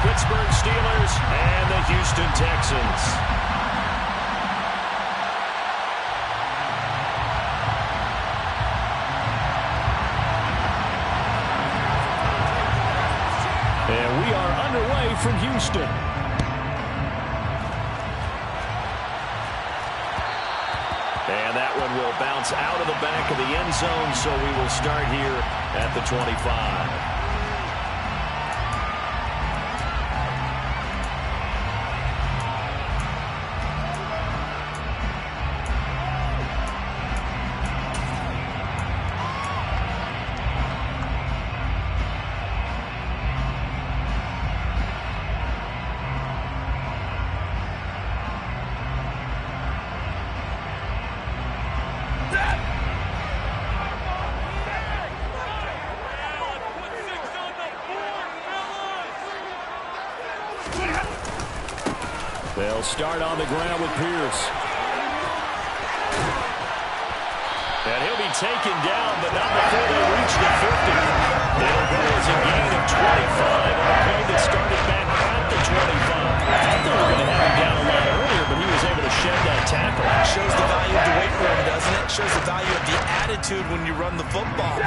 Pittsburgh Steelers and the Houston Texans. And we are underway from Houston. And that one will bounce out of the back of the end zone, so we will start here at the 25. They'll start on the ground with Pierce. And he'll be taken down, but not before they reach the 50. It'll go as a gain of 25 on a play that started back at the 25. I thought we were going to have him down a lot earlier, but he was able to shed that tackle. Shows the value of the weight room, doesn't it? Shows the value of the attitude when you run the football.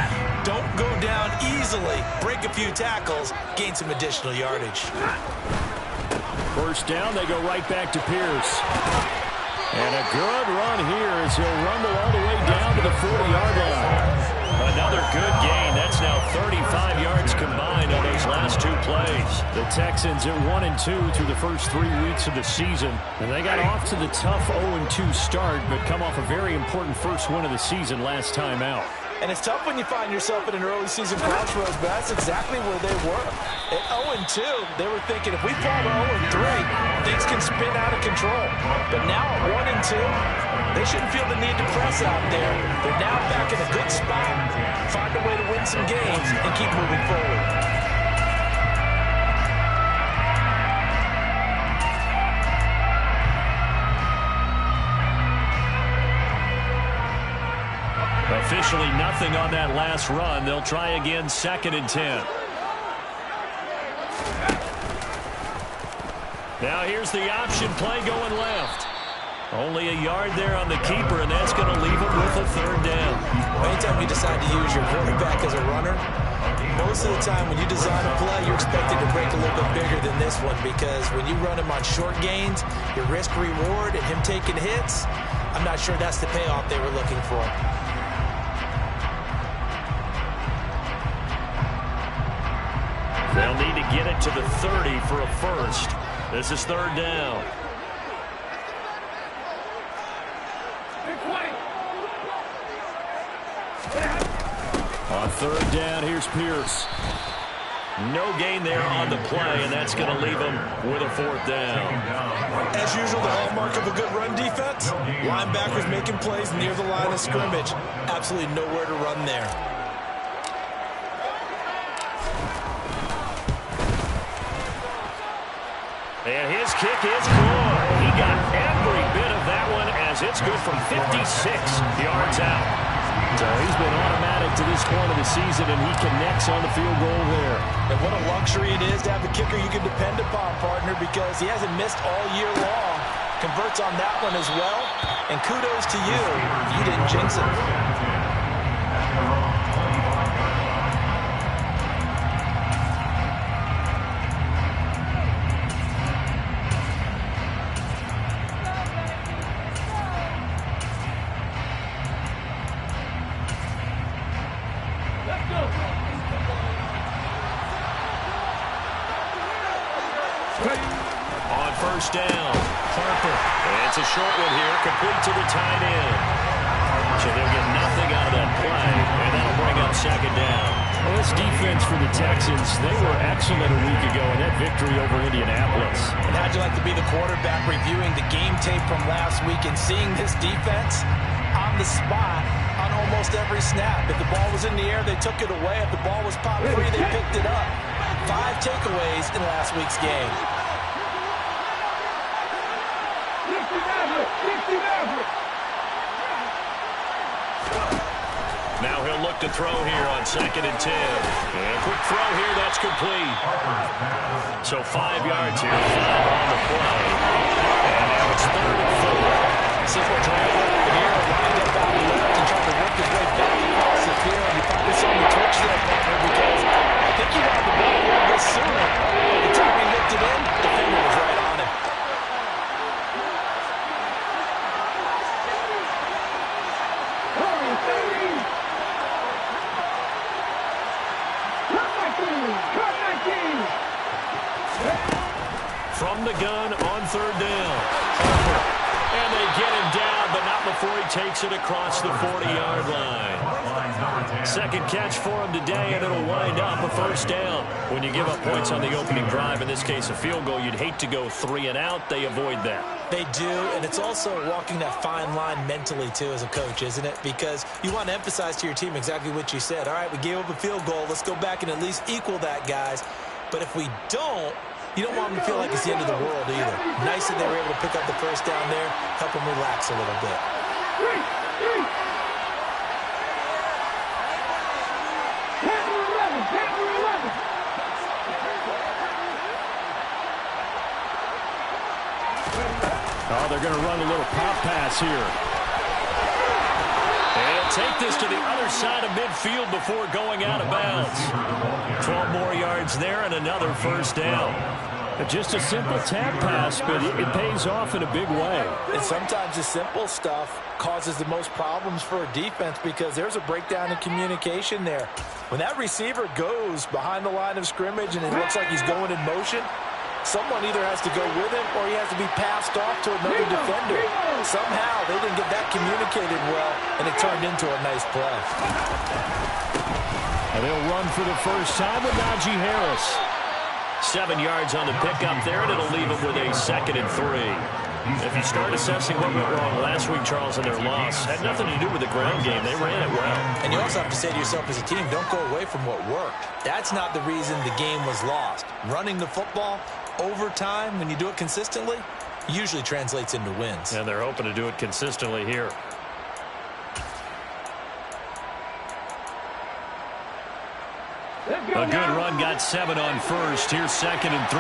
Don't go down easily. Break a few tackles, gain some additional yardage. First down, they go right back to Pierce. And a good run here as he'll rumble all the way down to the 40-yard line. Another good gain. That's now 35 yards combined on those last two plays. The Texans at 1-2 through the first 3 weeks of the season. And they got off to the tough 0-2 start, but come off a very important first win of the season last time out. And it's tough when you find yourself at an early season crossroads, but that's exactly where they were. At 0-2, they were thinking if we fall to 0-3, things can spin out of control. But now at 1-2, they shouldn't feel the need to press out there. They're now back in a good spot, find a way to win some games, and keep moving forward. Officially nothing on that last run. They'll try again, 2nd and 10. Now here's the option play going left. Only a yard there on the keeper, and that's going to leave him with a 3rd down. Anytime you decide to use your quarterback as a runner, most of the time when you design a play, you're expected to break a little bit bigger than this one, because when you run him on short gains, your risk-reward and him taking hits, I'm not sure that's the payoff they were looking for. They'll need to get it to the 30 for a first. This is 3rd down. On 3rd down, here's Pierce. No gain there on the play, and that's going to leave him with a 4th down. As usual, the hallmark of a good run defense, linebackers making plays near the line of scrimmage. Absolutely nowhere to run there. And his kick is good. He got every bit of that one as it's good from 56 yards out. So he's been automatic to this point of the season, and he connects on the field goal there. And what a luxury it is to have a kicker you can depend upon, partner, because he hasn't missed all year long. Converts on that one as well. And kudos to you. You didn't jinx it. On 1st down, Harper. It's a short one here, complete to the tight end. So they'll get nothing out of that play, and that'll bring up 2nd down. Well, this defense for the Texans, they were excellent a week ago in that victory over Indianapolis. And how'd you like to be the quarterback reviewing the game tape from last week and seeing this defense on the spot on almost every snap? If the ball was in the air, they took it away. If the ball was popped free, they picked it up. 5 takeaways in last week's game. Now he'll look look to throw here on 2nd and 10. And a quick throw here, that's complete. So 5 yards here, 5 on the play. And now it's 3rd and 4. Simple triangle here, lined up out left and trying to work his way back across the field. You probably saw me twitch there, partner, because I think he got the ball a little bit sooner. By the time he looked it in, the defender was right on him. From the gun on 3rd down. And they get him down, but not before he takes it across the 40-yard line. Second catch for him today, and it'll wind up a 1st down. When you give up points on the opening drive, in this case a field goal, you'd hate to go 3 and out. They avoid that. They do, and it's also walking that fine line mentally, too, as a coach, isn't it? Because you want to emphasize to your team exactly what you said. All right, we gave up a field goal. Let's go back and at least equal that, guys. But if we don't, you don't want them to feel like it's the end of the world either. Nice that they were able to pick up the 1st down there, help them relax a little bit. Oh, they're going to run a little pop pass here. They'll take this to the other side of midfield before going out of bounds. 12 more yards there and another 1st down. Just a simple tap pass, but it pays off in a big way. And sometimes the simple stuff causes the most problems for a defense because there's a breakdown in communication there. When that receiver goes behind the line of scrimmage and it looks like he's going in motion, someone either has to go with him or he has to be passed off to another defender. Somehow they didn't get that communicated well, and it turned into a nice play. And they'll run for the first time with Najee Harris. 7 yards on the pickup there, and it'll leave them with a 2nd and 3. If you start assessing what went wrong last week, Charles, in their loss, had nothing to do with the ground game. They ran it well. And you also have to say to yourself as a team, don't go away from what worked. That's not the reason the game was lost. Running the football over time, when you do it consistently, usually translates into wins. And they're hoping to do it consistently here. A good run, got 7 on 1st. Here's 2nd and 3.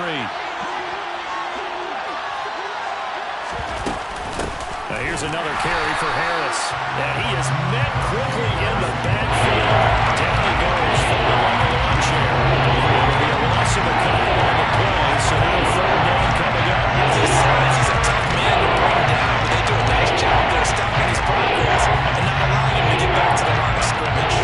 Now here's another carry for Harris. And he is met quickly in the backfield. Down he goes, falling like a lawn chair. It'll be a loss of a couple on the play, so now 3rd down coming up. His size, he's a tough man to bring down, but they do a nice job there stopping his progress and not allowing him to get back to the line of scrimmage.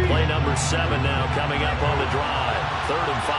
Play number 7 now coming up on the drive. 3rd and 5.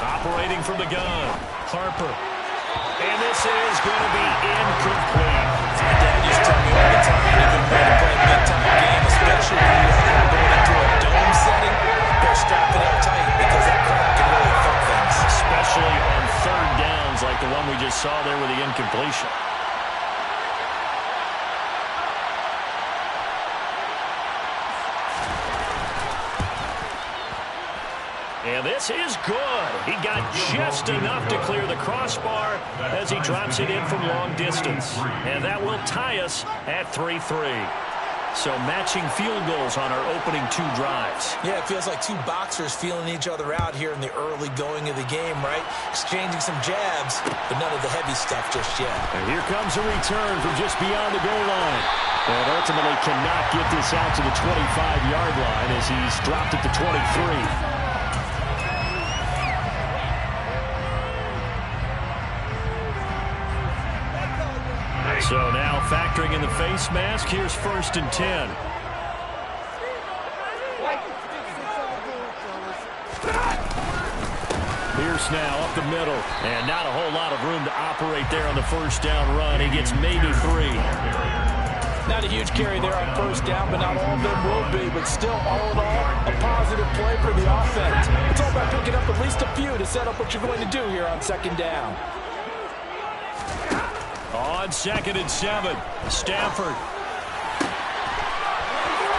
Operating from the gun. Harper. And this is going to be incomplete. My dad used to tell me all the time, you can play a big-time game, especially when you're going into a dome setting. They're strapping up tight because that crowd can really affect things. Especially on 3rd downs like the one we just saw there with the incompletion. And this is good. He got just enough to clear the crossbar as he drops it in from long distance. And that will tie us at 3-3. So matching field goals on our opening 2 drives. Yeah, it feels like 2 boxers feeling each other out here in the early going of the game, right? Exchanging some jabs, but none of the heavy stuff just yet. And here comes a return from just beyond the goal line. And ultimately cannot get this out to the 25-yard line as he's dropped it to 23. So now factoring in the face mask, here's 1st and 10. Pierce now up the middle, and not a whole lot of room to operate there on the 1st down run. He gets maybe 3. Not a huge carry there on first down, but not all of them will be. But still, all in all, a positive play for the offense. It's all about picking up at least a few to set up what you're going to do here on second down. On 2nd and 7, Stafford.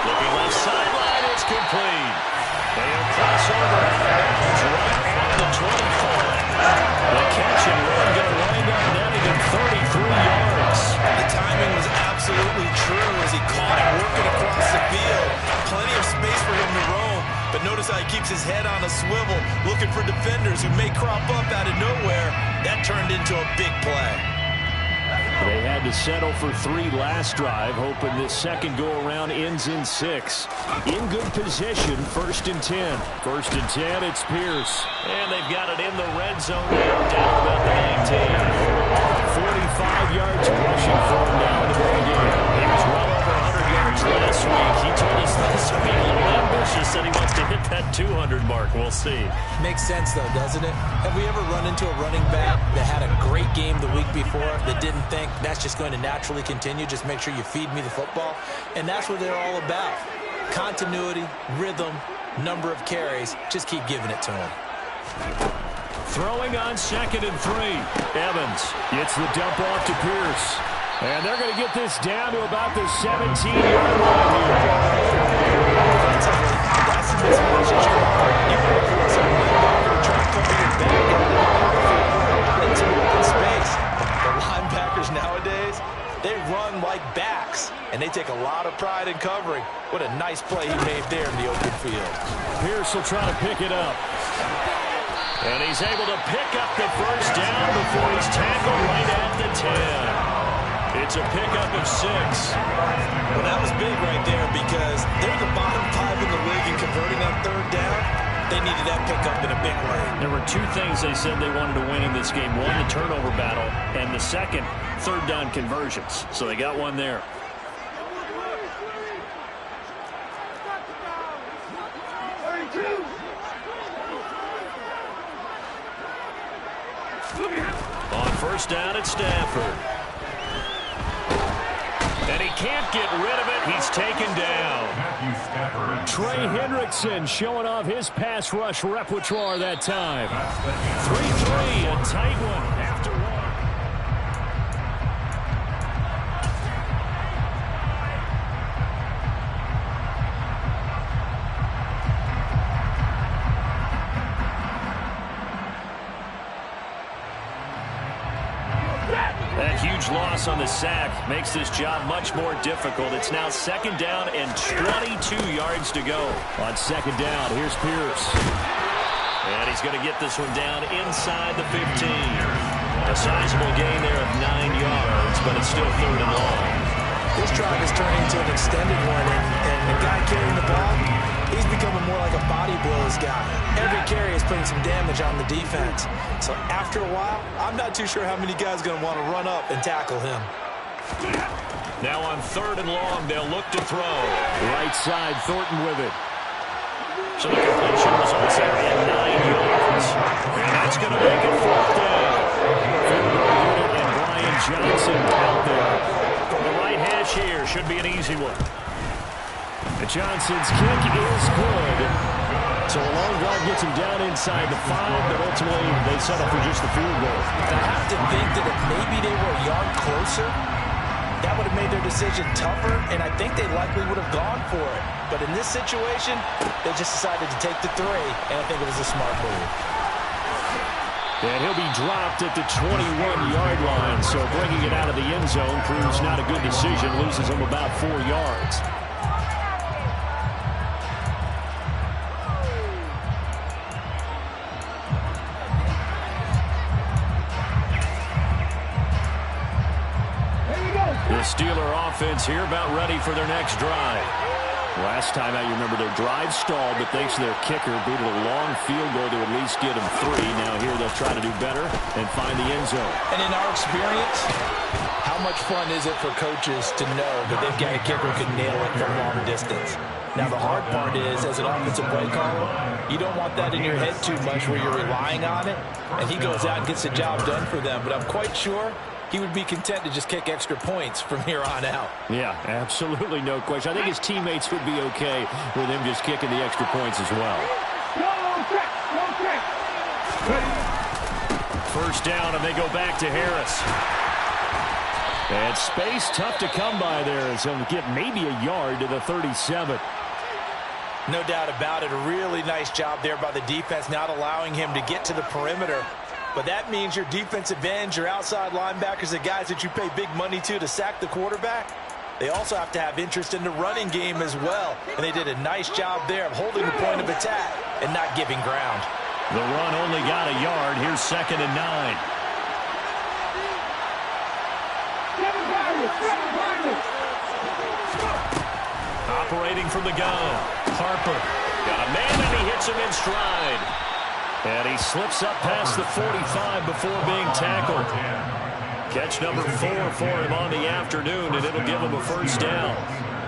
Looking left sideline, it's complete. They'll cross over out of bounds right at the 24. The catch and run going to wind up netting him 33 yards. The timing was absolutely true as he caught it working across the field. Plenty of space for him to roam, but notice how he keeps his head on a swivel, looking for defenders who may crop up out of nowhere. That turned into a big play. They had to settle for 3 last drive, hoping this second go-around ends in 6. In good position, 1st and 10. 1st and 10, it's Pierce. And they've got it in the red zone now, down about the 19. 45 yards rushing for him now in the ball game. He was well over 100 yards last week. He told us this week a little ambitious, said he wants to hit that 200 mark. We'll see. Makes sense, though, doesn't it? Have we ever run into a running back that had a great game the week before that didn't think that's just going to naturally continue? Just make sure you feed me the football. And that's what they're all about. Continuity, rhythm, number of carries. Just keep giving it to him. Throwing on 2nd and 3. Evans gets the dump off to Pierce. And they're going to get this down to about the 17-yard line here. That's the mismatch that you're on. You want to force a linebacker to try to cover your back and into open space. The linebackers nowadays, they run like backs, and they take a lot of pride in covering. What a nice play he made there in the open field. Pierce will try to pick it up. And he's able to pick up the first down before he's tackled right at the 10. It's a pickup of 6. Well, that was big right there because they're the bottom 5 in the league in converting on 3rd down. They needed that pickup in a big way. There were 2 things they said they wanted to win in this game. One, the turnover battle, and the second, 3rd down conversions. So they got one there. On 1st down, it's Stafford. And he can't get rid of it. He's taken down. Trey Hendrickson showing off his pass rush repertoire that time. 3-3, a tight one after 1. That huge loss on the sack makes this job much more difficult. It's now 2nd down and 22 yards to go. On 2nd down, here's Pierce. And he's going to get this one down inside the 15. A sizable gain there of 9 yards, but it's still 3rd and long. This drive is turning into an extended one, and the guy carrying the ball, he's becoming more like a body blows guy. Every carry is putting some damage on the defense. So after a while, I'm not too sure how many guys are going to want to run up and tackle him. Now on 3rd and long, they'll look to throw. Right side, Thornton with it. So the completion results there in 9 yards. And that's going to make it 4th down. And Brian Johnson out there. From the right hash here, should be an easy one. Johnson's kick is good. So a long drive gets him down inside the 5, but ultimately they settle for just the field goal. I have to think that if maybe they were a yard closer, that would have made their decision tougher, and I think they likely would have gone for it. But in this situation, they just decided to take the 3, and I think it was a smart move. And he'll be dropped at the 21-yard line, so bringing it out of the end zone proves not a good decision, loses him about 4 yards. The Steeler offense here about ready for their next drive. Last time out, you remember their drive stalled, but thanks to their kicker, booted a long field goal to at least get them 3. Now here they'll try to do better and find the end zone. And in our experience, how much fun is it for coaches to know that they've got a kicker who can nail it from long distance? Now the hard part is, as an offensive play caller, you don't want that in your head too much where you're relying on it, and he goes out and gets the job done for them. But I'm quite sure he would be content to just kick extra points from here on out. Yeah, absolutely no question. I think his teammates would be okay with him just kicking the extra points as well. First down, and they go back to Harris. And space tough to come by there as he'll get maybe a yard to the 37. No doubt about it. A really nice job there by the defense, not allowing him to get to the perimeter. But that means your defensive ends, your outside linebackers, the guys that you pay big money to sack the quarterback, they also have to have interest in the running game as well. And they did a nice job there of holding the point of attack and not giving ground. The run only got a yard. Here's 2nd and 9. Operating from the gun. Harper got a man, and he hits him in stride. And he slips up past the 45 before being tackled. Catch number 4 for him on the afternoon, and it'll give him a first down.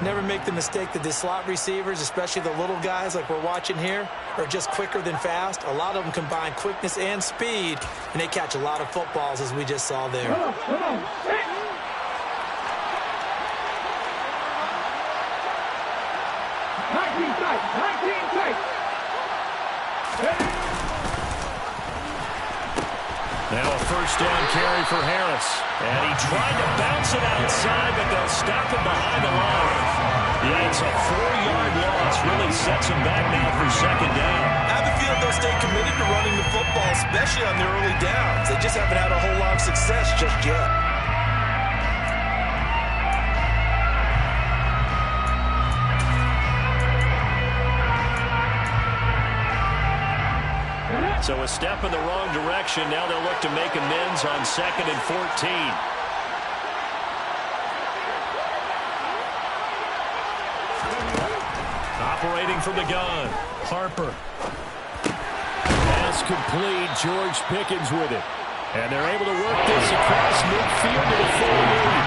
Never make the mistake that the slot receivers, especially the little guys like we're watching here, are just quicker than fast. A lot of them combine quickness and speed, and they catch a lot of footballs, as we just saw there. Come on. Now a first down carry for Harris. And he tried to bounce it outside, but they'll stop it behind the line. Yeah, it's a 4-yard loss. Really sets him back now for 2nd down. I have a feeling they'll stay committed to running the football, especially on the early downs. They just haven't had a whole lot of success just yet. So a step in the wrong direction. Now they'll look to make amends on 2nd and 14. Operating from the gun. Harper. Pass complete. George Pickens with it. And they're able to work this across midfield to the full lead.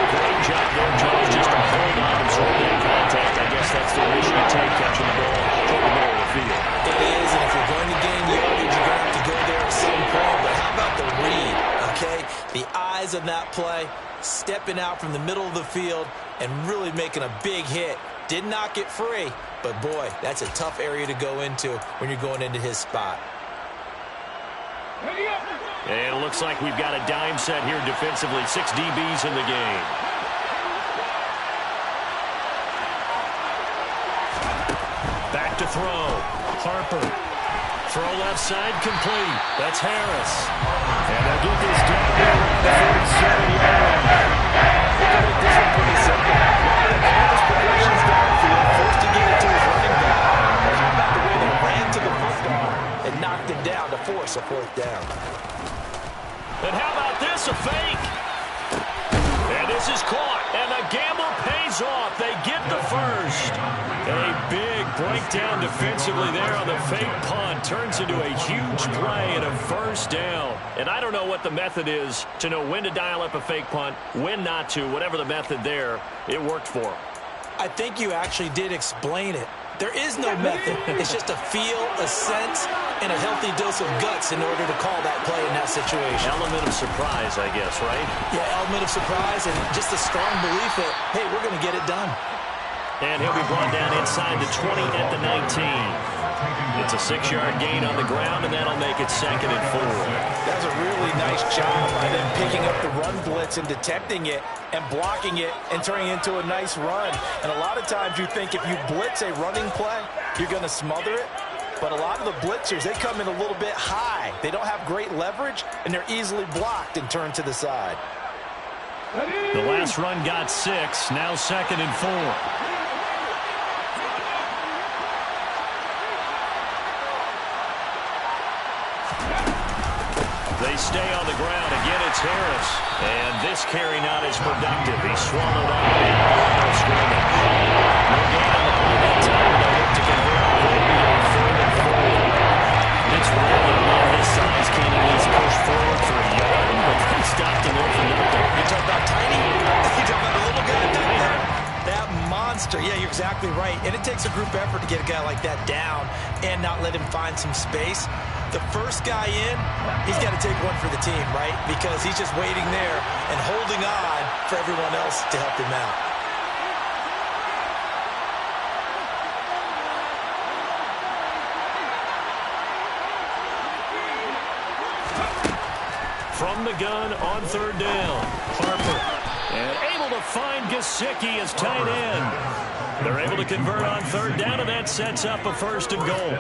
Great job there, George, just to hold on and sort that contact. I guess that's the risk you take catching the ball in the middle of the field. It is, and if you're going to gain yardage, you're going to have to go there at some point. But how about the read, okay? The eyes of that play, stepping out from the middle of the field and really making a big hit. Did not get free, but boy, that's a tough area to go into when you're going into his spot. And it looks like we've got a dime set here defensively. 6 DBs in the game. Back to throw. Harper. Throw left side complete. That's Harris. And they'll get this down there around the 47-yard line. Look at this one pretty simple. His progressions downfield, forced to get it to his running back. How about the way they ran to the football and knocked him down to force a 4th down? And how about this, a fake? And this is caught, and the gamble pays off. They get the first. A big breakdown defensively there on the fake punt. Turns into a huge play and a first down. And I don't know what the method is to know when to dial up a fake punt, when not to, whatever the method there, it worked for them. I think you actually did explain it. There is no method. It's just a feel, a sense, and a healthy dose of guts in order to call that play in that situation. Element of surprise, I guess, right? Yeah, element of surprise and just a strong belief that, hey, we're going to get it done. And he'll be brought down inside the 20 at the 19. It's a 6-yard gain on the ground, and that'll make it 2nd and 4. That's a really nice job by them picking up the run blitz and detecting it and blocking it and turning it into a nice run. And a lot of times you think if you blitz a running play, you're going to smother it. But a lot of the blitzers, they come in a little bit high. They don't have great leverage, and they're easily blocked and turned to the side. The last run got 6, now 2nd and 4. They stay on the ground. Again, it's Harris. And this carry not as productive. He's swallowed up in the line of scrimmage. No gain on the play that time. They'll look to convert a big 3rd and 4. It's rare that a man his size can't at least push forward for a yard, but he stopped him there for nothing. You talking about tiny? You talking about the little guy back there? That monster. Yeah, you're exactly right. And it takes a group effort to get a guy like that down and not let him find some space. The first guy in, he's got to take one for the team, right? Because he's just waiting there and holding on for everyone else to help him out. From the gun on third down, Harper. And able to find Gesicki as tight end. They're able to convert on third down, and that sets up a 1st and goal.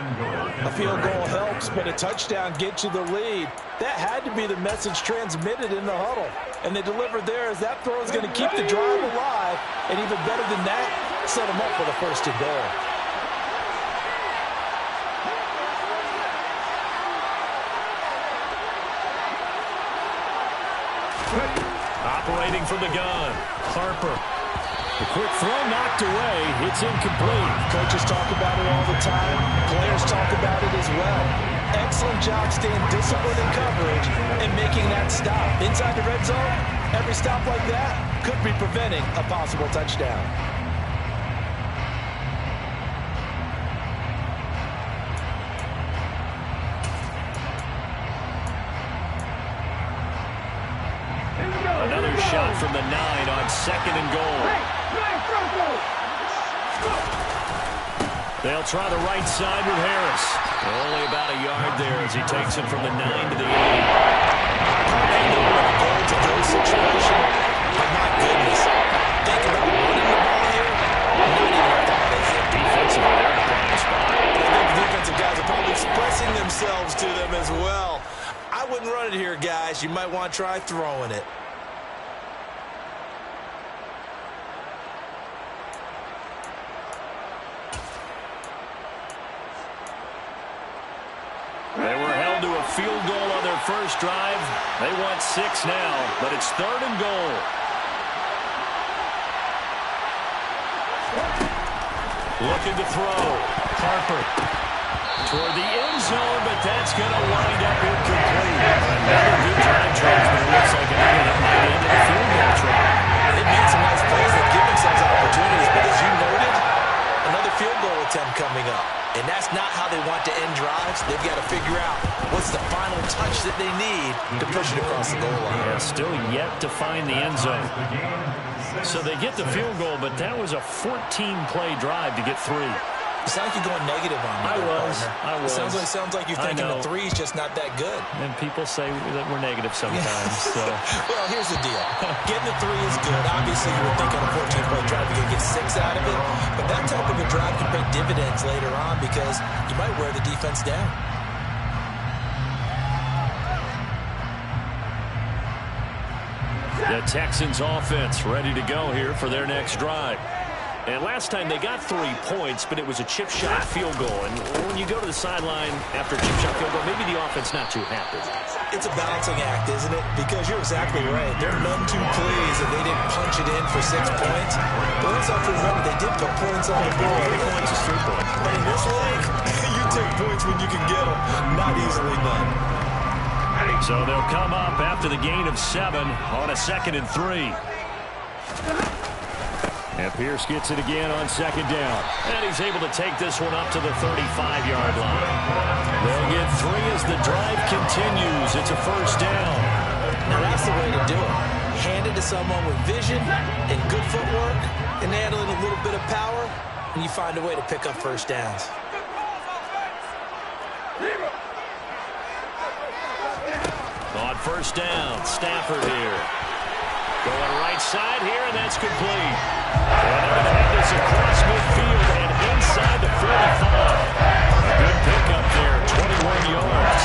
A field goal helps, but a touchdown gets you the lead. That had to be the message transmitted in the huddle. And they delivered there as that throw is going to keep the drive alive. And even better than that, set them up for the 1st and goal. Operating from the gun, Harper. The quick throw knocked away. It's incomplete. Coaches talk about it all the time. Players talk about it as well. Excellent job staying disciplined in coverage and making that stop. Inside the red zone, every stop like that could be preventing a possible touchdown. Another shot from the 9 on 2nd and goal. They'll try the right side with Harris. Only about a yard there as he takes it from the 9 to the 8. They know where to go to those situations. But my goodness, think about running the ball here. Not even a thought, is it? Defensively, they're in a prime spot. I think the defensive guys are probably expressing themselves to them as well. I wouldn't run it here, guys. You might want to try throwing it. They were held to a field goal on their first drive. They want 6 now, but it's 3rd and goal. Looking to throw. Harper toward the end zone, but that's going to wind up incomplete. Another good drive, but it looks like another that might end in a field goal try. They made some nice plays that give themselves opportunities, but as you noted, another field goal attempt coming up. And that's not how they want to end drives. They've got to figure out what's the final touch that they need to push it across the goal line. Yeah, still yet to find the end zone. So they get the field goal, but that was a 14-play drive to get 3. You sound like you're going negative on me. I was. Sounds like you're thinking the 3's just not that good. And people say that we're negative sometimes. So. Well, here's the deal. Getting the 3 is good. Obviously, you would think on a 14-play drive you're going to get 6 out of it. But that type of a drive can pay dividends later on because you might wear the defense down. The Texans offense ready to go here for their next drive. And last time they got 3 points, but it was a chip shot field goal. And when you go to the sideline after a chip shot field goal, maybe the offense not too happy. It's a balancing act, isn't it? Because you're exactly right. They're none too pleased that they didn't punch it in for 6 points. But let's also remember they did put points on the board. 3 points is 3 points. But in this league, you take points when you can get them. Not easily done. So they'll come up after the gain of 7 on a 2nd and 3. And Pierce gets it again on 2nd down. And he's able to take this one up to the 35-yard line. They'll get 3 as the drive continues. It's a 1st down. Now that's the way to do it. Hand it to someone with vision and good footwork and handling a little bit of power, and you find a way to pick up 1st downs. On 1st down, Stafford here. Going right side here, and that's complete. And they're going to have this across midfield and inside the 45. Good pickup there, 21 yards.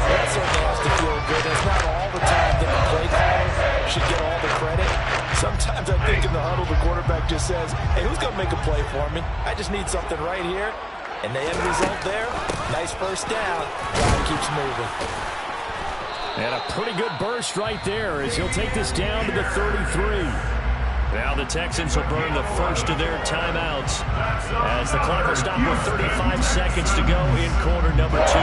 That certainly has to feel good. That's not all the time that the play caller should get all the credit. Sometimes I think in the huddle, the quarterback just says, hey, who's going to make a play for me? I just need something right here. And the end result there, nice 1st down. Drive keeps moving. And a pretty good burst right there as he'll take this down to the 33. Now the Texans will burn the 1st of their timeouts as the clock will stop with 35 seconds to go in quarter number 2.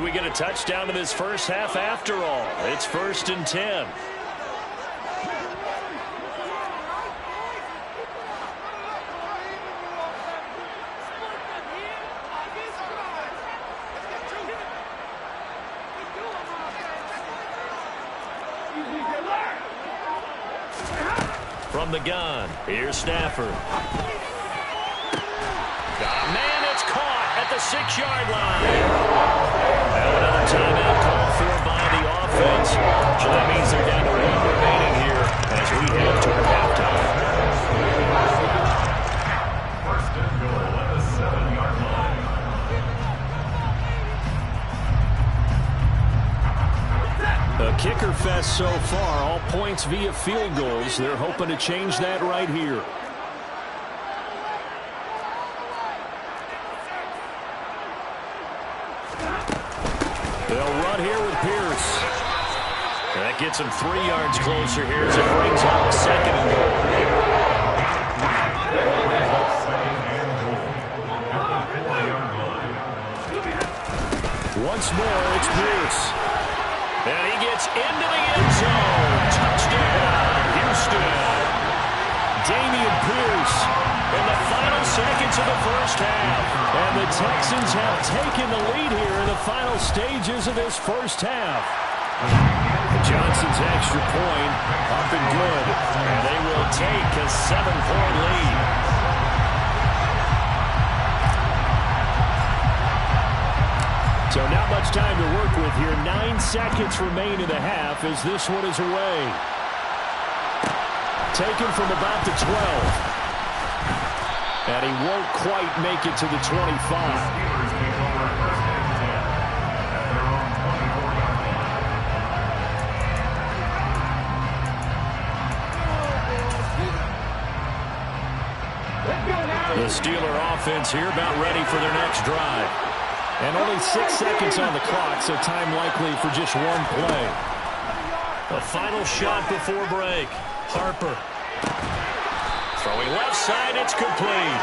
And we get a touchdown to this first half after all. It's 1st and 10. From the gun, here's Stafford. Got a man, it's caught at the 6-yard line. Now another timeout called for by the offense. So that means they're down to 1 remaining here as we head toward halftime. First and goal at the 7-yard line. A kicker fest so far, all points via field goals. They're hoping to change that right here. They'll run here with Pierce. That gets him 3 yards closer here as it brings up 2nd and goal. Once more, it's Pierce. And he gets into the end zone. Touchdown, Houston. Damian Pierce in the final seconds of the first half. And the Texans have taken the lead here in the final stages of this first half. Johnson's extra point up and good. And they will take a 7-point lead. So not much time to work with here. 9 seconds remain in the half as this one is away. Taken from about the 12. And he won't quite make it to the 25. The Steeler offense here about ready for their next drive. And only 6 seconds on the clock, so time likely for just one play. A final shot before break. Harper. Throwing left side, it's complete.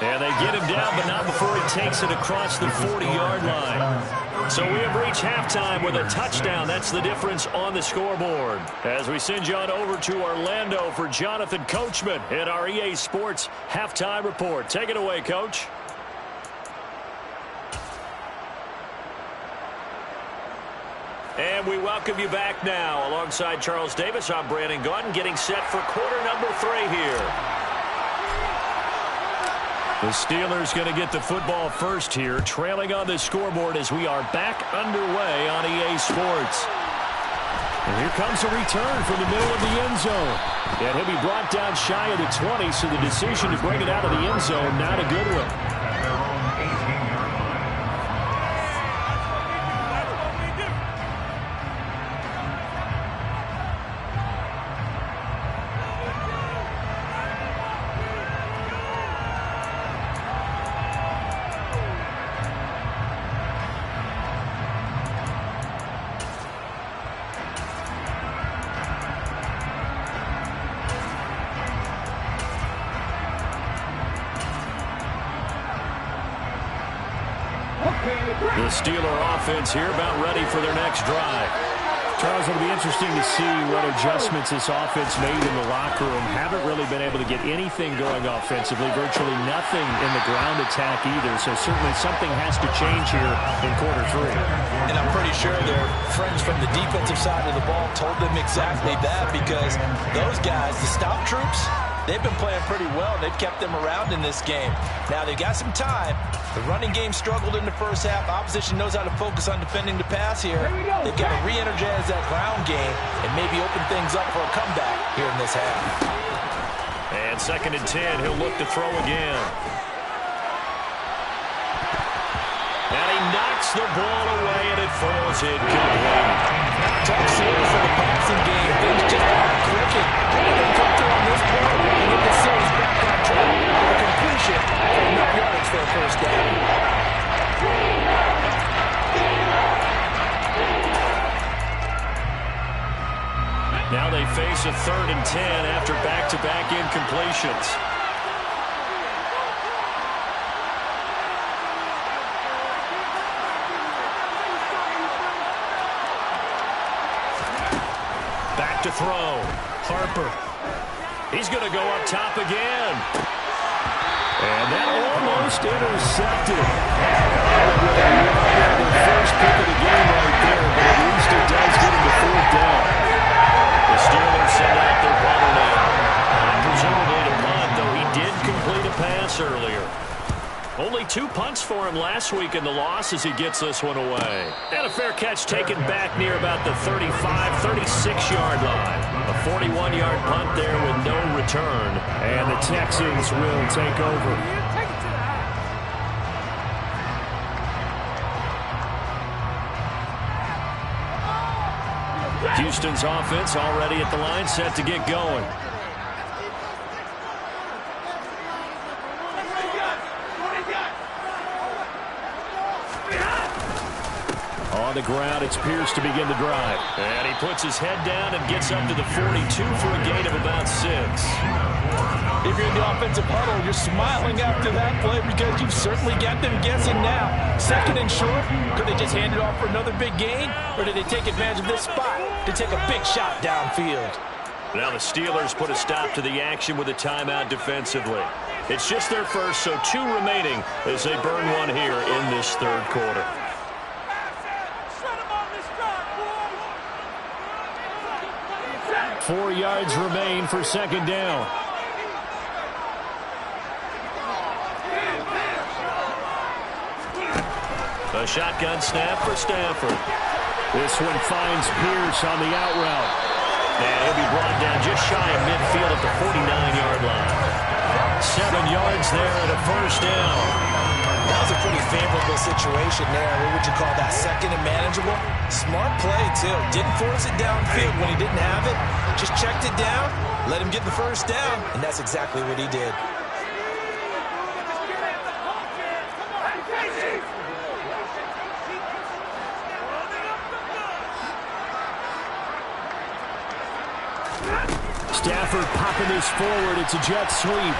And they get him down, but not before he takes it across the 40-yard line. So we have reached halftime with a touchdown. That's the difference on the scoreboard. As we send you on over to Orlando for Jonathan Coachman in our EA Sports Halftime Report. Take it away, Coach. And we welcome you back now. Alongside Charles Davis, I'm Brandon Gaudin, getting set for quarter number 3 here. The Steelers going to get the football first here, trailing on the scoreboard as we are back underway on EA Sports. And here comes a return from the middle of the end zone. And he'll be brought down shy of the 20, so the decision to bring it out of the end zone, not a good one. The Steeler offense here about ready for their next drive. Charles, it'll be interesting to see what adjustments this offense made in the locker room. Haven't really been able to get anything going offensively, virtually nothing in the ground attack either. So certainly something has to change here in quarter 3. And I'm pretty sure their friends from the defensive side of the ball told them exactly that, because those guys, the stop troops, they've been playing pretty well. They've kept them around in this game. Now, they've got some time. The running game struggled in the first half. Opposition knows how to focus on defending the pass here. They've got to re-energize that ground game and maybe open things up for a comeback here in this half. And 2nd and 10, he'll look to throw again. And he knocks the ball away, and it falls incomplete. Tough series for the passing game. Things just aren't clicking. They come through on this point and get the series back on track. A completion for enough yards for a first down. Now they face a 3rd and 10 after back-to-back incompletions. Back to throw. Harper. He's going to go up top again. And that almost intercepted. The first pick of the game right there, but at least it does get him to fourth down. The Steelers send out their punter now. Presumably to punt, though he did complete a pass earlier. Only 2 punts for him last week in the loss as he gets this one away. And a fair catch taken back near about the 35, 36-yard line. A 41-yard punt there with no return. And the Texans will take over. Houston's offense already at the line, set to get going. On the ground, it's Pierce to begin the drive. And he puts his head down and gets up to the 42 for a gain of about 6. If you're in the offensive huddle, you're smiling after that play because you've certainly got them guessing now. Second and short, could they just hand it off for another big gain? Or did they take advantage of this spot to take a big shot downfield? Now the Steelers put a stop to the action with a timeout defensively. It's just their first, so 2 remaining as they burn one here in this third quarter. 4 yards remain for second down. A shotgun snap for Stafford. This one finds Pierce on the out route. And he'll be brought down just shy of midfield at the 49-yard line. 7 yards there and a first down. That was a pretty favorable situation there. What would you call that? Second and manageable? Smart play, too. Didn't force it downfield when he didn't have it. Just checked it down, let him get the first down, and that's exactly what he did. Stafford popping this forward. It's a jet sweep.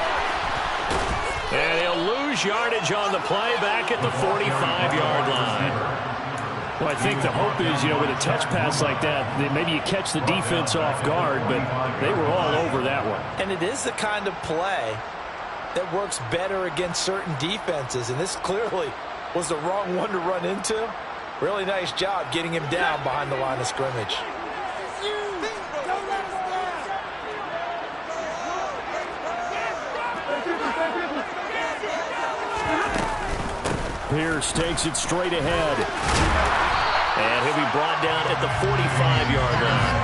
And he'll lose yardage on the play back at the 45-yard line. Well, I think the hope is, with a touch pass like that, that maybe you catch the defense off guard, but they were all over that one. And it is the kind of play that works better against certain defenses, and this clearly was the wrong one to run into. Really nice job getting him down behind the line of scrimmage. Pierce takes it straight ahead. And he'll be brought down at the 45-yard line.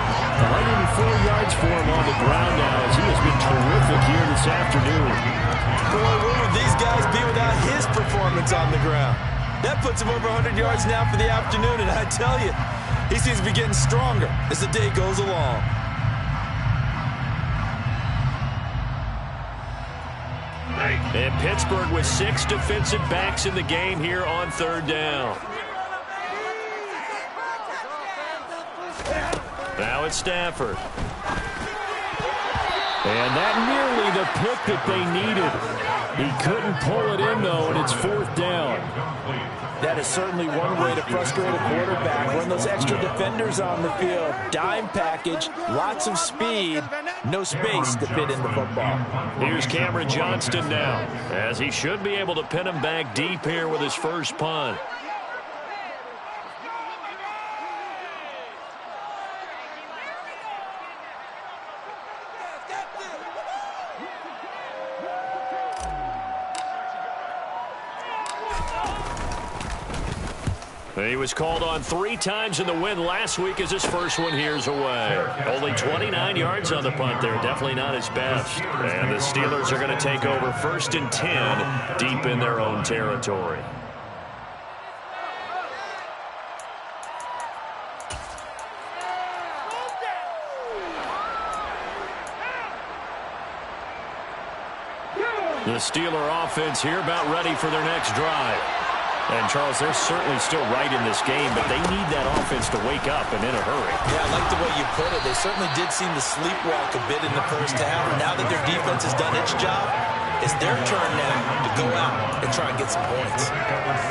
104 yards for him on the ground now as he has been terrific here this afternoon. Boy, where would these guys be without his performance on the ground? That puts him over 100 yards now for the afternoon, and I tell you, he seems to be getting stronger as the day goes along. And Pittsburgh with 6 defensive backs in the game here on third down. Now it's Stafford. And that nearly the pick that they needed. He couldn't pull it in, though, and it's fourth down. That is certainly one way to frustrate a quarterback. Run those extra defenders on the field. Dime package, lots of speed, no space to fit in the football. Here's Cameron Johnston now, as he should be able to pin him back deep here with his first punt. He was called on 3 times in the win last week as his first one here's away. Only 29 yards on the punt there. Definitely not his best. And the Steelers are going to take over 1st and 10 deep in their own territory. The Steeler offense here about ready for their next drive. And, Charles, they're certainly still right in this game, but they need that offense to wake up and in a hurry. Yeah, I like the way you put it. They certainly did seem to sleepwalk a bit in the first half. Now that their defense has done its job, it's their turn now to go out and try and get some points.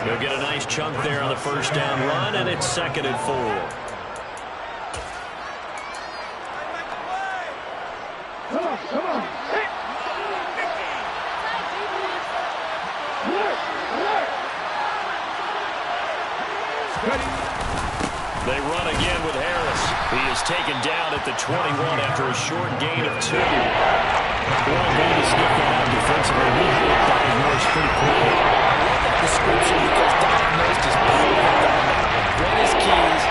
They'll get a nice chunk there on the first down run, and it's 2nd and 4. They run again with Harris. He is taken down at the 21 after a short gain of 2. Well, going to sniff that out defensively. He had it diagnosed pretty quickly. I love that description because diagnosed is perfect on that one. Read his keys,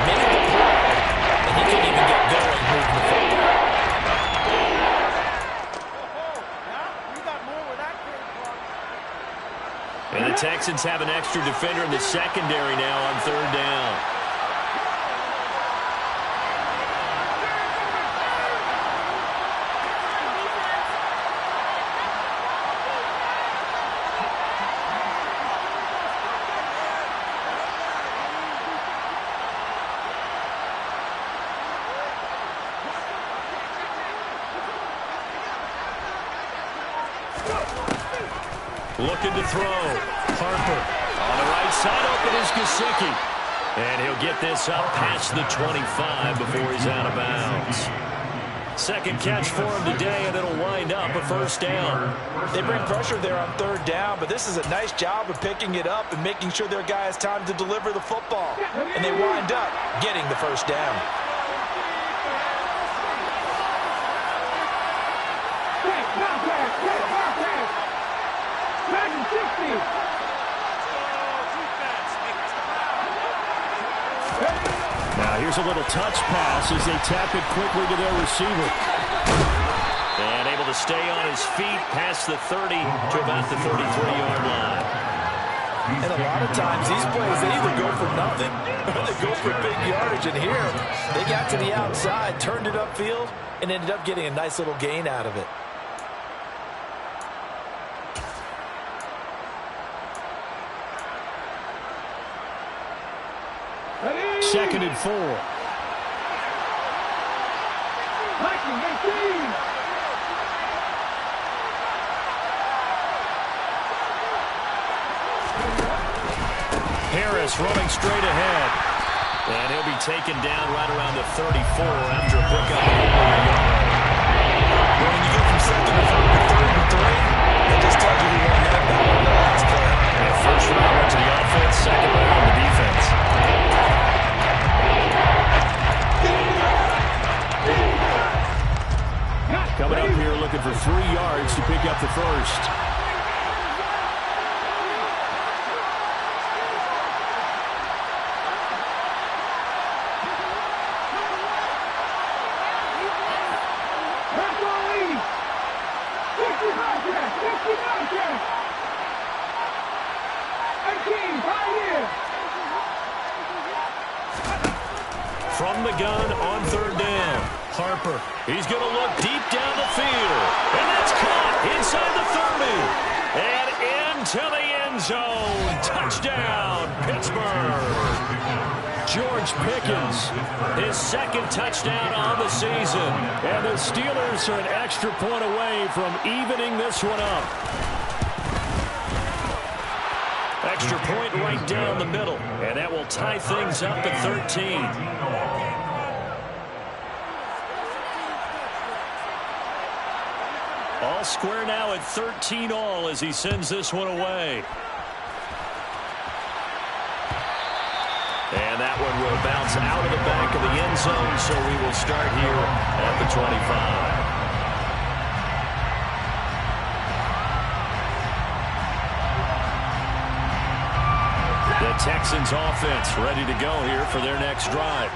made the play, and he couldn't even get going moving the football. And the Texans have an extra defender in the secondary now on 3rd down. Looking to throw. Harper on the right side. Open is Gesicki. And he'll get this up past the 25 before he's out of bounds. Second catch for him today, and it'll wind up a 1st down. They bring pressure there on 3rd down, but this is a nice job of picking it up and making sure their guy has time to deliver the football. And they wind up getting the 1st down. Now here's a little touch pass as they tap it quickly to their receiver. And able to stay on his feet past the 30 to about the 33-yard line. And a lot of times these plays, they either go for nothing or they go for big yardage. And here, they got to the outside, turned it upfield, and ended up getting a nice little gain out of it. Second and 4. Harris running straight ahead. And he'll be taken down right around the 34 after a pickup. When you get from 2nd and 3rd to 3rd and 3, that just tells you who won that battle in the last play. And 1st round went to the offense, 2nd round to the defense. Coming up here looking for 3 yards to pick up the 1st. From the gun on 3rd down. Harper, he's going to look deep down the field. And that's caught inside the 30. And into the end zone. Touchdown, Pittsburgh. George Pickens, his 2nd touchdown on the season. And the Steelers are an extra point away from evening this one up. Extra point right down the middle. And that will tie things up at 13. All square now at 13 all as he sends this one away. And that one will bounce out of the back of the end zone, so we will start here at the 25. The Texans offense ready to go here for their next drive.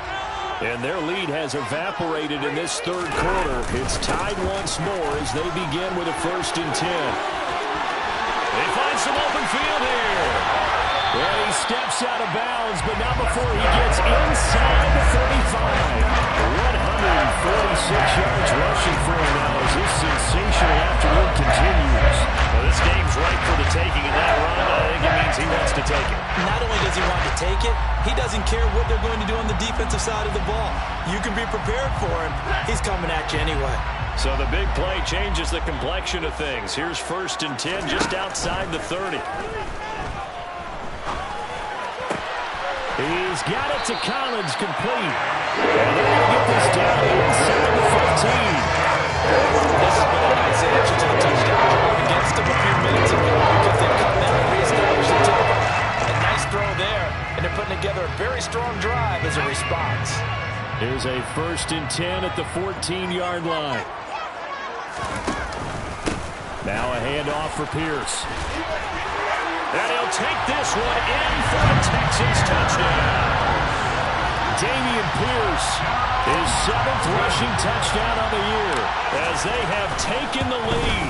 And their lead has evaporated in this 3rd quarter. It's tied once more as they begin with a 1st and 10. They find some open field here. And he steps out of bounds, but not before he gets inside the 35. 146 yards rushing for him now as this sensational afternoon continues. Well, this game's right for the taking in that run. I think it means he wants to take it. Not only does he want to take it, he doesn't care what they're going to do on the defensive side of the ball. You can be prepared for him. He's coming at you anyway. So the big play changes the complexion of things. Here's 1st and 10 just outside the 30. He's got it to Collins, complete. And they're going to get this down inside the 15. Here's a 1st and 10 at the 14-yard line. Now a handoff for Pierce. And he'll take this one in for a Texans touchdown. Dameon Pierce, his 7th rushing touchdown on the year as they have taken the lead.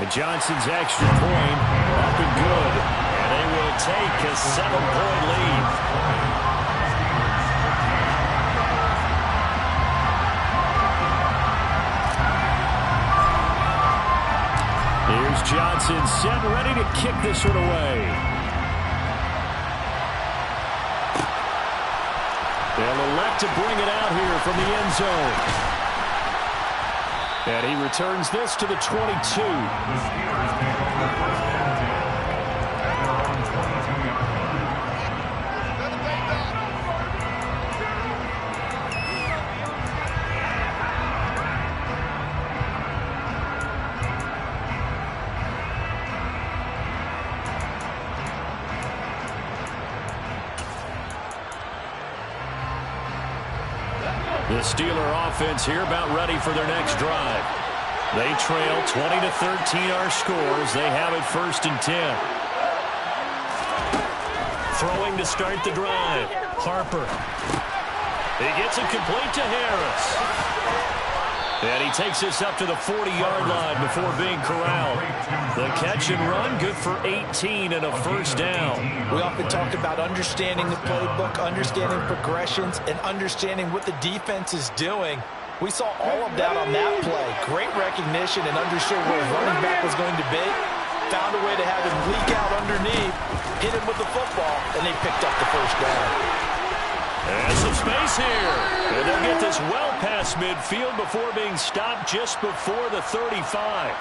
And Johnson's extra point up and good. And they will take a 7-point lead. Here's Johnson set and ready to kick this one away. They'll elect to bring it out here from the end zone. And he returns this to the 22. The Steeler offense here about ready for their next drive. They trail 20-13 our scores. They have it 1st and 10. Throwing to start the drive. Harper. He gets it complete to Harris. And he takes this up to the 40-yard line before being corralled. The catch and run, good for 18 and a 1st down. We often talk about understanding the playbook, understanding progressions, and understanding what the defense is doing. We saw all of that on that play. Great recognition and understood where his running back was going to be. Found a way to have him leak out underneath, hit him with the football, and they picked up the 1st down. And some space here. And they'll get this well past midfield before being stopped just before the 35.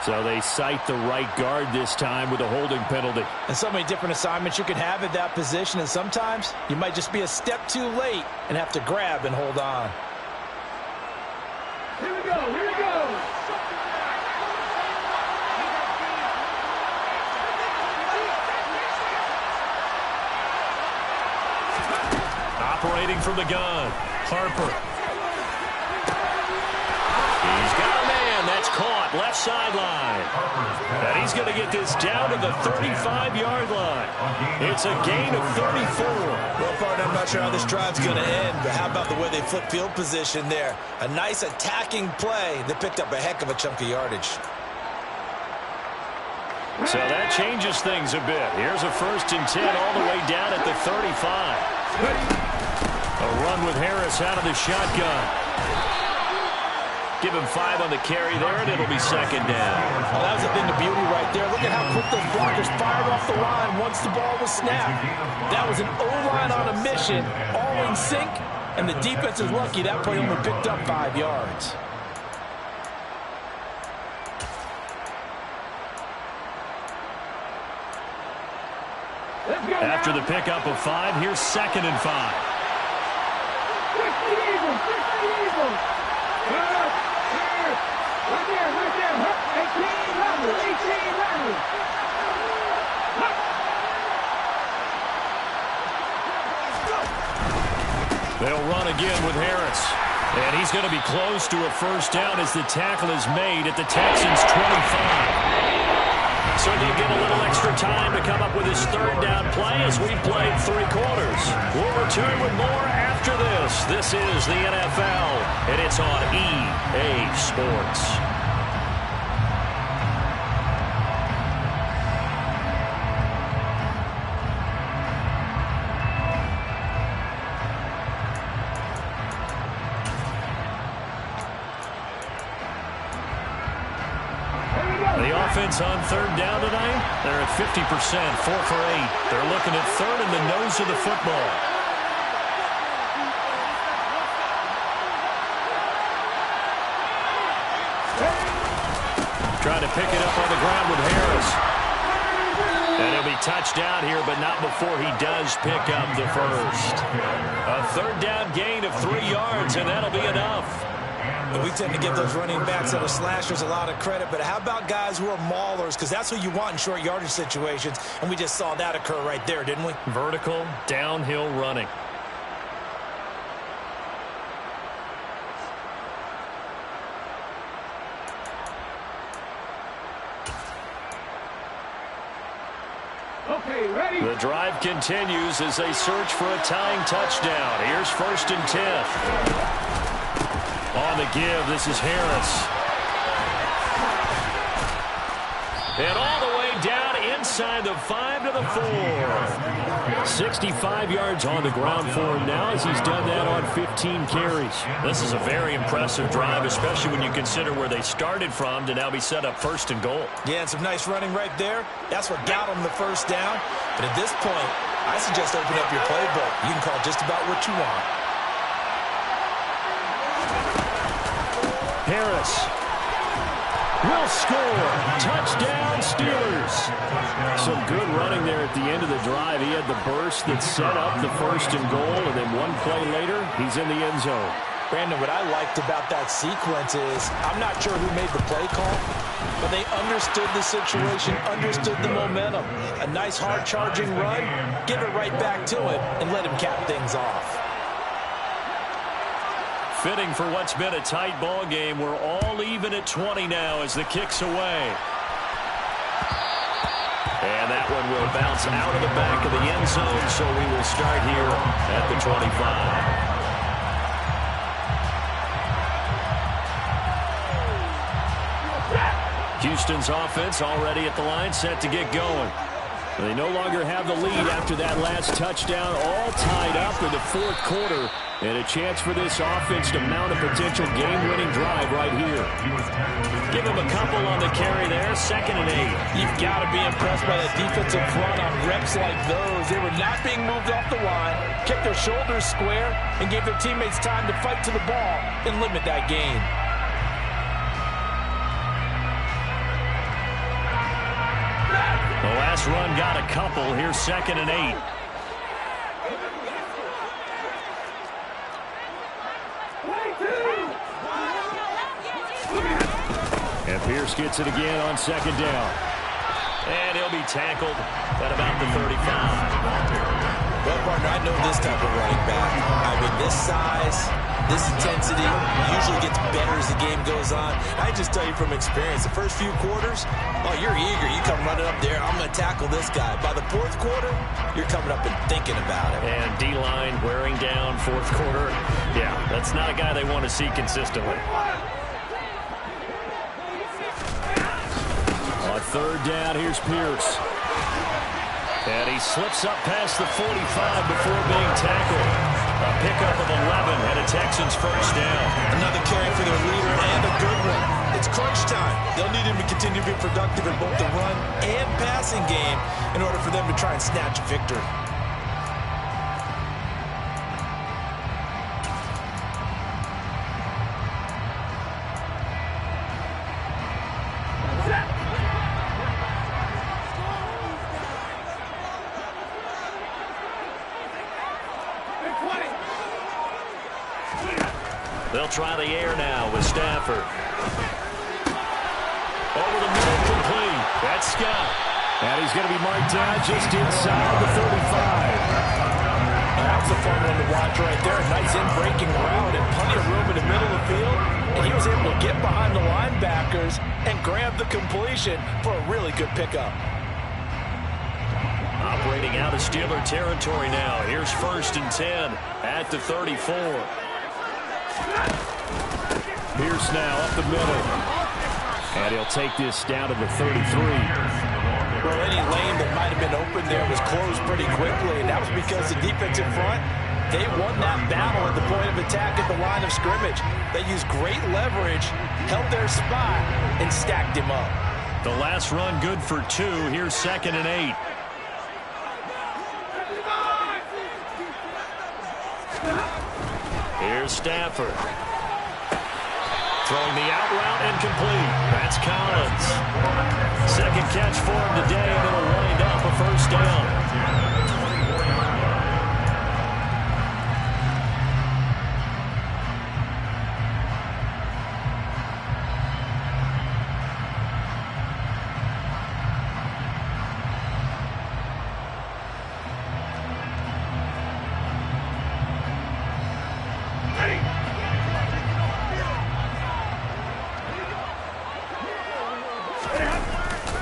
So they cite the right guard this time with a holding penalty. And so many different assignments you can have at that position, and sometimes you might just be a step too late and have to grab and hold on. Here we go, here we go. Operating from the gun, Harper. He's got a man. That's caught. Left sideline. And he's going to get this down to the 35-yard line. It's a gain of 34. Well, partner, I'm not sure how this drive's going to end, but how about the way they flip field position there? A nice attacking play. They picked up a heck of a chunk of yardage. So that changes things a bit. Here's a 1st and 10 all the way down at the 35. A run with Harris out of the shotgun. Give him 5 on the carry there, and it'll be 2nd down. Well, that was a thing of beauty right there. Look at how quick those blockers fired off the line once the ball was snapped. That was an O-line on a mission, all in sync, and the defense is lucky that play only picked up 5 yards. After the pickup of 5, here's 2nd and 5. They'll run again with Harris. And he's going to be close to a 1st down as the tackle is made at the Texans' 25. So he'll get a little extra time to come up with his 3rd down play as we've played 3 quarters. We'll return with more after this. This is the NFL, and it's on EA Sports. Offense on 3rd down tonight. They're at 50%, 4 for 8. They're looking at 3rd in the nose of the football. Trying to pick it up on the ground with Harris. And he'll be touched down here, but not before he does pick up the 1st. A 3rd down gain of 3 yards, and that'll be enough. And we tend to give those running backs that are slashers a lot of credit, but how about guys who are maulers? Because that's who you want in short yardage situations, and we just saw that occur right there, didn't we? Vertical, downhill running. The drive continues as they search for a tying touchdown. Here's 1st and 10. On the give, this is Harris. And all the way down inside the 5 to the 4. 65 yards on the ground for him now as he's done that on 15 carries. This is a very impressive drive, especially when you consider where they started from to now be set up 1st and goal. Yeah, and some nice running right there. That's what got him the 1st down. But at this point, I suggest open up your playbook. You can call just about what you want. Harris will score. Touchdown, Steelers. Some good running there at the end of the drive. He had the burst that set up the 1st and goal, and then one play later, he's in the end zone. Brandon, what I liked about that sequence is I'm not sure who made the play call, but they understood the situation, understood the momentum. A nice hard-charging run, give it right back to him, and let him cap things off. Fitting for what's been a tight ball game. We're all even at 20 now as the kick's away. And that one will bounce out of the back of the end zone, so we will start here at the 25. Houston's offense already at the line, set to get going. They no longer have the lead after that last touchdown, all tied up in the 4th quarter, and a chance for this offense to mount a potential game-winning drive right here. Give him a couple on the carry there, 2nd and 8. You've got to be impressed by the defensive front on reps like those. They were not being moved off the line, kept their shoulders square, and gave their teammates time to fight to the ball and limit that gain. The last run got a couple. Here's 2nd and 8. And Pierce gets it again on 2nd down. And he'll be tackled at about the 35. Well, partner, I know this type of running back. I mean, this size, this intensity usually gets better as the game goes on. I just tell you from experience, the first few quarters, oh, you're eager. You come running up there, I'm going to tackle this guy. By the 4th quarter, you're coming up and thinking about it. And D-line wearing down 4th quarter. Yeah, that's not a guy they want to see consistently. On 3rd down, here's Pierce. And he slips up past the 45 before being tackled. A pickup of 11 and a Texans 1st down. Another carry for their leader and a good one. It's crunch time. They'll need him to continue to be productive in both the run and passing game in order for them to try and snatch a victory. They'll try the air now with Stafford. Over the middle, complete. That's Scott. And he's going to be marked down just inside the 35. That's a fun one to watch right there. A nice in-breaking route and plenty of room in the middle of the field. And he was able to get behind the linebackers and grab the completion for a really good pickup. Operating out of Steeler territory now. Here's 1st and 10 at the 34. Pierce now up the middle. And he'll take this down to the 33. Well, any lane that might have been open there was closed pretty quickly, and that was because the defensive front, they won that battle at the point of attack at the line of scrimmage. They used great leverage, held their spot, and stacked him up. The last run good for 2. Here's 2nd and 8. Here's Stafford. Throwing the out route incomplete. That's Collins. 2nd catch for him today, and it'll wind up a 1st down.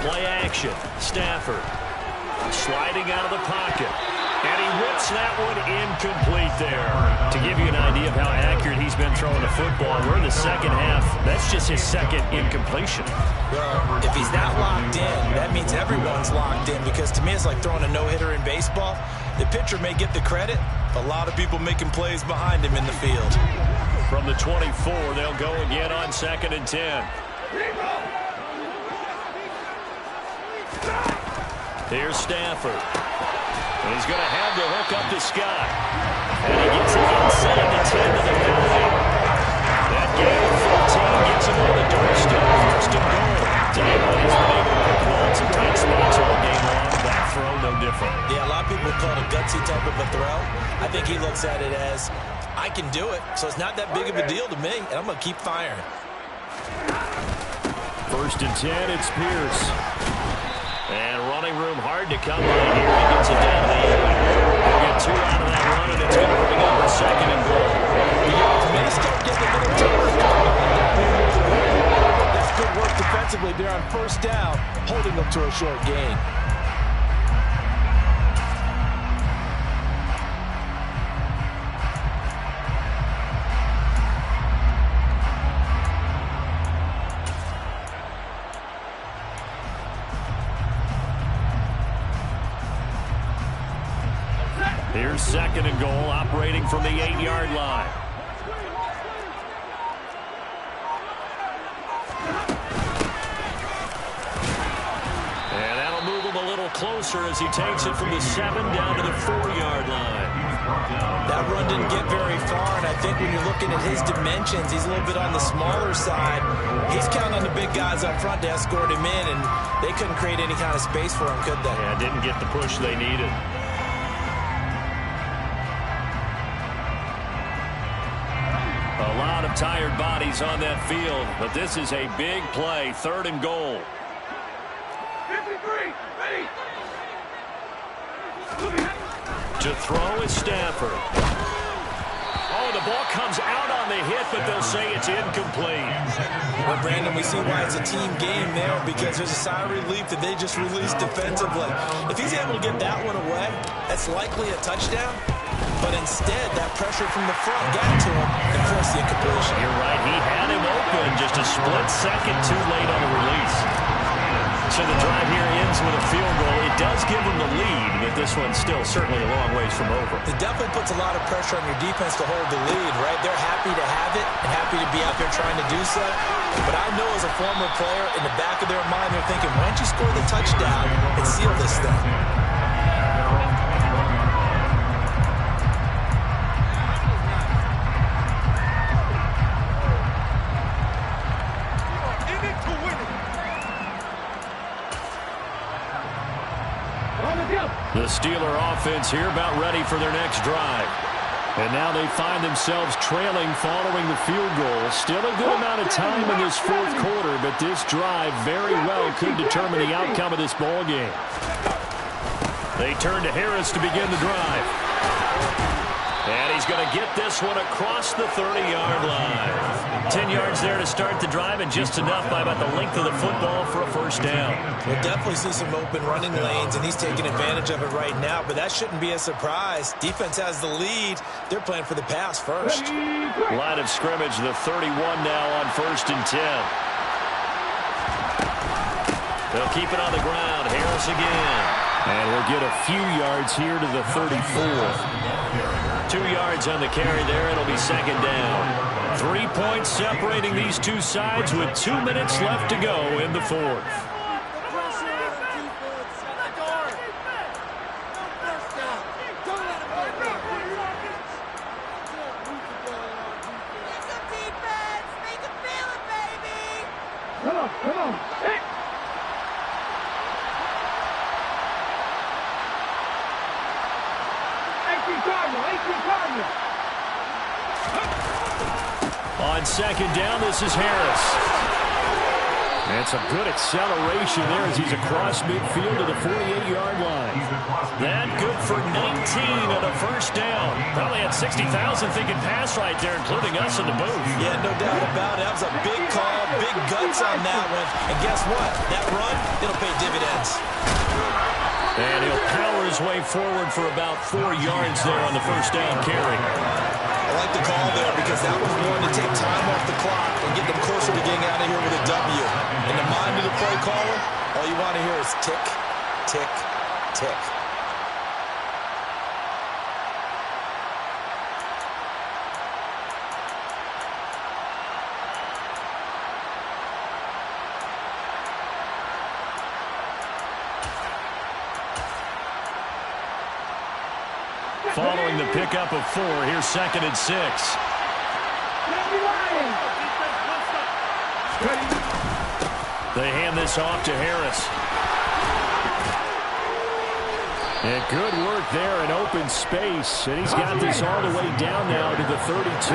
Play action. Stafford. Sliding out of the pocket. And he rips that one incomplete there. To give you an idea of how accurate he's been throwing the football, we're in the second half. That's just his second incompletion. Well, if he's not locked in, that means everyone's locked in, because to me it's like throwing a no-hitter in baseball. The pitcher may get the credit, a lot of people making plays behind him in the field. From the 24, they'll go again on 2nd and 10. Here's Stafford. And he's going to have the hook up to Scott. And he gets it inside the 10 to the 15. That gain of 14 gets him on the doorstep. 1st and goal. Taylor has been able to pick on some bright spots all game long. That throw, no different. Yeah, a lot of people call it a gutsy type of a throw. I think he looks at it as, I can do it, so it's not that big of a deal to me, and I'm going to keep firing. 1st and 10, it's Pierce. And running room hard to come by here. He gets it down the end. He'll get 2 out of that run, and it's going to bring up a 2nd and goal. May start getting a little tougher. That's good work defensively there on 1st down, holding them to a short gain. Here's 2nd and goal, operating from the 8-yard line. And that'll move him a little closer as he takes it from the 7 down to the 4-yard line. That run didn't get very far, and I think when you're looking at his dimensions, he's a little bit on the smaller side. He's counting on the big guys up front to escort him in, and they couldn't create any kind of space for him, could they? Yeah, didn't get the push they needed. A lot of tired bodies on that field, but this is a big play. 3rd and goal. 53, ready. To throw is Stafford. Oh, the ball comes out on the hit, but they'll say it's incomplete. Well, Brandon, we see why it's a team game there, because there's a sigh of relief that they just released defensively. If he's able to get that one away, that's likely a touchdown. But instead, that pressure from the front got to him and forced the incompletion. You're right. He had him open, just a split second too late on the release. So the drive here ends with a field goal. It does give them the lead, but this one's still certainly a long ways from over. It definitely puts a lot of pressure on your defense to hold the lead, right? They're happy to have it and happy to be out there trying to do so. But I know as a former player, in the back of their mind, they're thinking, why don't you score the touchdown and seal this thing? The Steeler offense here about ready for their next drive. And now they find themselves trailing following the field goal. Still a good amount of time in this 4th quarter, but this drive very well could determine the outcome of this ball game. They turn to Harris to begin the drive. And he's going to get this one across the 30-yard line. 10 yards there to start the drive, and just enough by about the length of the football for a 1st down. We'll definitely see some open running lanes, and he's taking advantage of it right now, but that shouldn't be a surprise. Defense has the lead. They're playing for the pass first. Line of scrimmage, the 31 now on 1st and 10. They'll keep it on the ground. Harris again. And we'll get a few yards here to the 34. 2 yards on the carry there. It'll be 2nd down. 3 points separating these two sides with 2 minutes left to go in the 4th. Come on. Hey. On 2nd down, this is Harris. And some good acceleration there as he's across midfield to the 48-yard line. That good for 19 on a 1st down. Probably had 60,000 thinking pass right there, including us in the booth. Yeah, no doubt about it. That was a big call, big guts on that one. And guess what? That run, it'll pay dividends. And he'll power his way forward for about 4 yards there on the first down carry. I like the call there because that was one to take time off the clock and get them closer to getting out of here with a W. In the mind of the play caller, all you want to hear is tick, tick, tick. Following the pickup of 4, here's 2nd and 6. They hand this off to Harris. And good work there in open space. And he's got this all the way down now to the 32.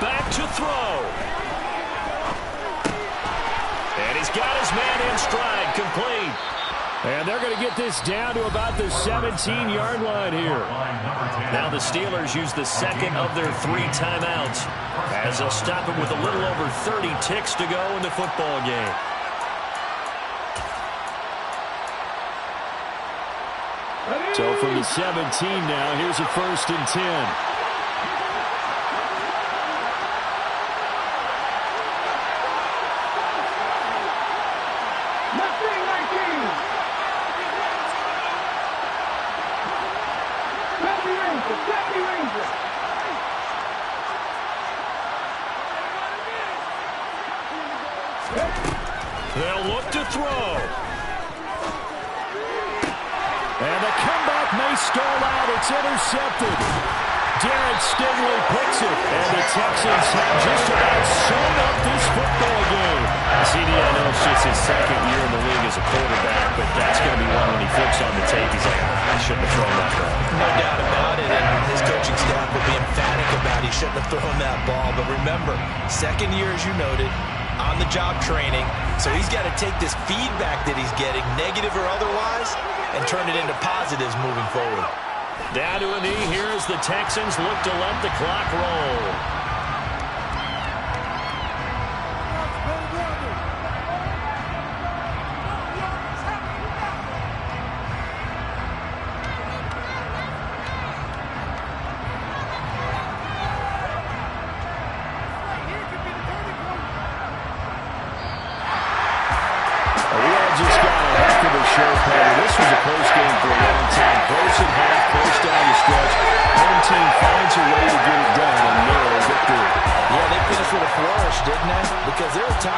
Back to throw. And he's got his man in stride, complete. And they're going to get this down to about the 17-yard line here. Now the Steelers use the second of their 3 timeouts as they'll stop it with a little over 30 ticks to go in the football game. So from the 17 now, here's a 1st and 10. They'll look to throw. And the comeback may stall out. It's intercepted. Darren Stingley picks it. And the Texans have just about sewn up this football game. CD, I know it's just his 2nd year in the league as a quarterback, but that's going to be one when he flips on the tape. He's like, I shouldn't have thrown that ball. No doubt about it, and his coaching staff will be emphatic about he shouldn't have thrown that ball. But remember, 2nd year, as you noted, on-the-job training. So he's got to take this feedback that he's getting, negative or otherwise, and turn it into positives moving forward. Down to a knee here as the Texans look to let the clock roll. This was a close game for a long time. Close at half, close